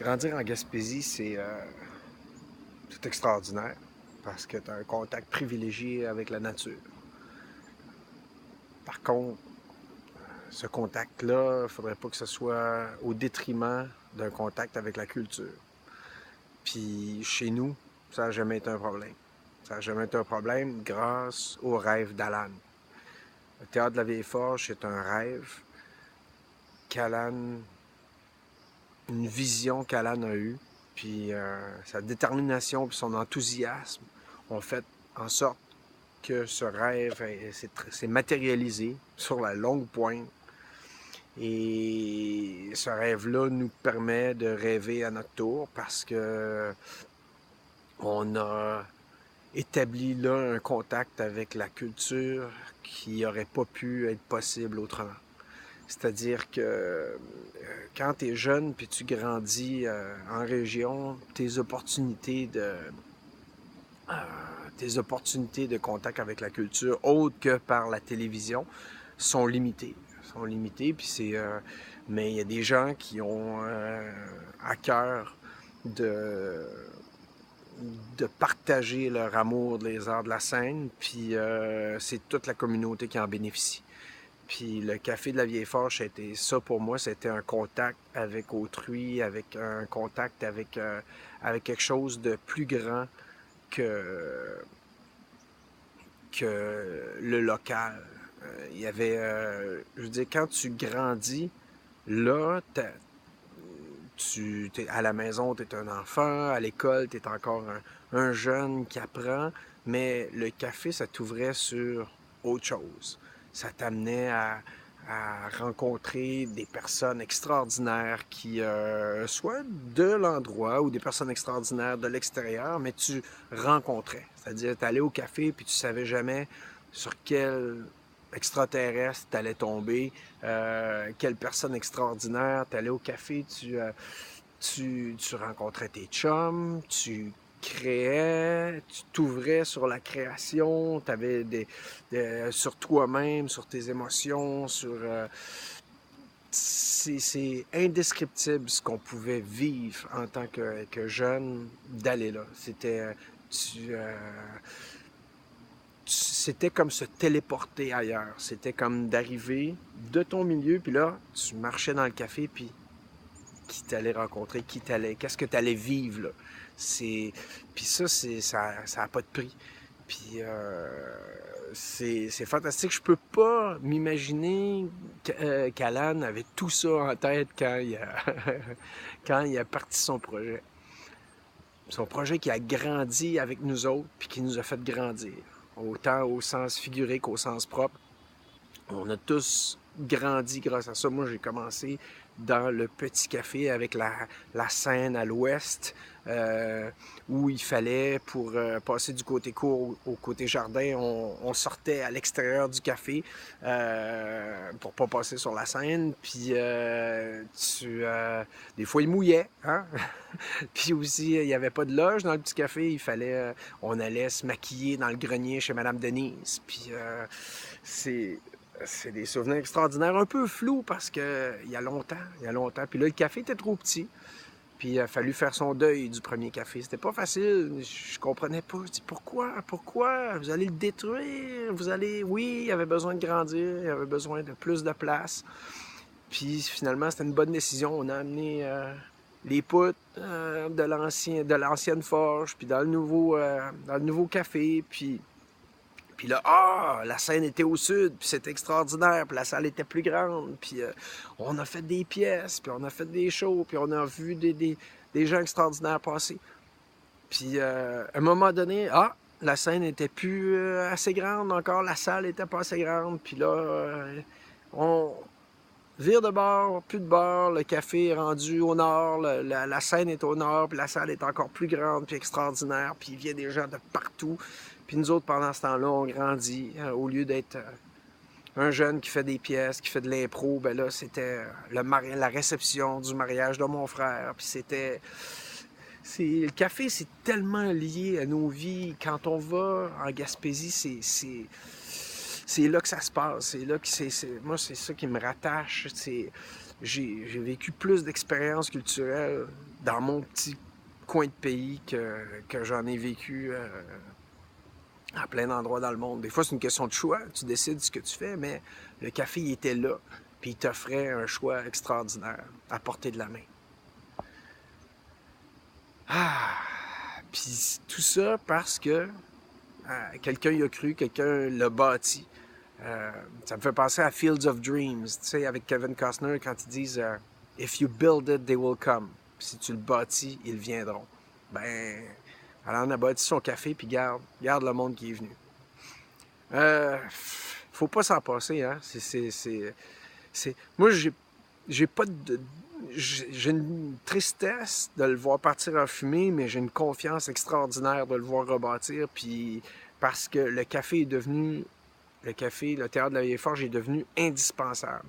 Grandir en Gaspésie, c'est extraordinaire parce que tu as un contact privilégié avec la nature. Par contre, ce contact-là, il ne faudrait pas que ce soit au détriment d'un contact avec la culture. Puis chez nous, ça n'a jamais été un problème. Ça n'a jamais été un problème grâce au rêve d'Alan. Le théâtre de la Vieille Forge, c'est un rêve qu'Alan, une vision qu'Alan a eue, puis sa détermination puis son enthousiasme ont fait en sorte que ce rêve s'est matérialisé sur la longue pointe. Et ce rêve-là nous permet de rêver à notre tour parce que on a établi là un contact avec la culture qui n'aurait pas pu être possible autrement. C'est-à-dire que quand tu es jeune puis tu grandis en région, tes opportunités de contact avec la culture, autres que par la télévision, sont limitées. Puis mais il y a des gens qui ont à cœur de, de partager leur amour des arts de la scène, puis c'est toute la communauté qui en bénéficie. Puis le Café de la Vieille Forge, c'était ça pour moi, c'était un contact avec autrui, avec un contact avec quelque chose de plus grand que, que le local. Il y avait, je veux dire, quand tu grandis, là, t'es à la maison, tu es un enfant, à l'école, tu es encore un jeune qui apprend, mais le café, ça t'ouvrait sur autre chose. Ça t'amenait à rencontrer des personnes extraordinaires qui, soit de l'endroit ou des personnes extraordinaires de l'extérieur, mais tu rencontrais. C'est-à-dire, tu allais au café puis tu savais jamais sur quel extraterrestre t'allais tomber, quelle personne extraordinaire, t'allais au café, tu rencontrais tes chums, tu créais, tu t'ouvrais sur la création, tu avais sur toi-même, sur tes émotions, c'est indescriptible ce qu'on pouvait vivre en tant que jeune d'aller là. Tu, euh, c'était comme se téléporter ailleurs. C'était comme d'arriver de ton milieu, puis là, tu marchais dans le café, puis qui t'allais rencontrer, qu'est-ce que t'allais vivre, là. Puis ça a pas de prix. Puis c'est fantastique. Je peux pas m'imaginer qu'Alan avait tout ça en tête quand il a parti son projet. Son projet qui a grandi avec nous autres, puis qui nous a fait grandir. Autant au sens figuré qu'au sens propre. On a tous grandi grâce à ça. Moi, j'ai commencé dans le petit café avec la scène à l'ouest, où il fallait, pour passer du côté cour au côté jardin, on sortait à l'extérieur du café pour pas passer sur la scène. Puis des fois, il mouillait, hein? Puis aussi, il n'y avait pas de loge dans le petit café. On allait se maquiller dans le grenier chez Madame Denise. Puis c'est des souvenirs extraordinaires, un peu flous parce que il y a longtemps. Puis là, le café était trop petit. Puis il a fallu faire son deuil du premier café. C'était pas facile. Je comprenais pas. Je dis pourquoi vous allez le détruire? Oui, il avait besoin de grandir, il avait besoin de plus de place. Puis finalement, c'était une bonne décision. On a amené les poutres de l'ancienne forge, puis dans le nouveau café. Puis là, la scène était au sud, puis c'était extraordinaire, puis la salle était plus grande, puis on a fait des pièces, puis on a fait des shows, puis on a vu des gens extraordinaires passer. Puis à un moment donné, la scène n'était plus assez grande encore, la salle n'était pas assez grande, puis là, on vire de bord, plus de bord, le café est rendu au nord, la scène est au nord, puis la salle est encore plus grande, puis extraordinaire, puis il vient des gens de partout. Puis nous autres, pendant ce temps-là, on grandit. Au lieu d'être un jeune qui fait des pièces, qui fait de l'impro, ben là, c'était la réception du mariage de mon frère. Puis le café, c'est tellement lié à nos vies. Quand on va en Gaspésie, c'est là que ça se passe. Moi, c'est ça qui me rattache. j'ai vécu plus d'expériences culturelles dans mon petit coin de pays que j'en ai vécu à plein d'endroits dans le monde. Des fois, c'est une question de choix. Tu décides ce que tu fais, mais le café, il était là. Puis il t'offrait un choix extraordinaire à portée de la main. Ah! Puis tout ça parce que quelqu'un y a cru, quelqu'un l'a bâti. Ça me fait penser à Fields of Dreams, tu sais, avec Kevin Costner, quand ils disent If you build it, they will come. Puis si tu le bâtis, ils viendront. Ben, alors on a bâti son café, puis garde le monde qui est venu. Faut pas s'en passer, hein. Moi, j'ai pas de. J'ai une tristesse de le voir partir en fumée, mais j'ai une confiance extraordinaire de le voir rebâtir, puis parce que le café est devenu. Le café, le théâtre de la Vieille Forge est devenu indispensable.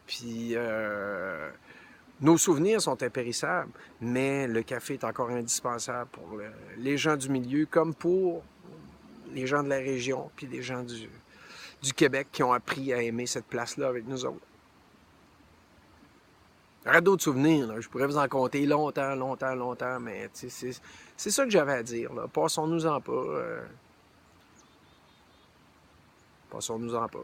Puis nos souvenirs sont impérissables, mais le café est encore indispensable pour les gens du milieu, comme pour les gens de la région, puis les gens du Québec qui ont appris à aimer cette place-là avec nous autres. Il y aurait d'autres souvenirs, là. Je pourrais vous en compter longtemps, mais c'est ça que j'avais à dire. Là. Passons-nous-en pas. Passons-nous-en pas.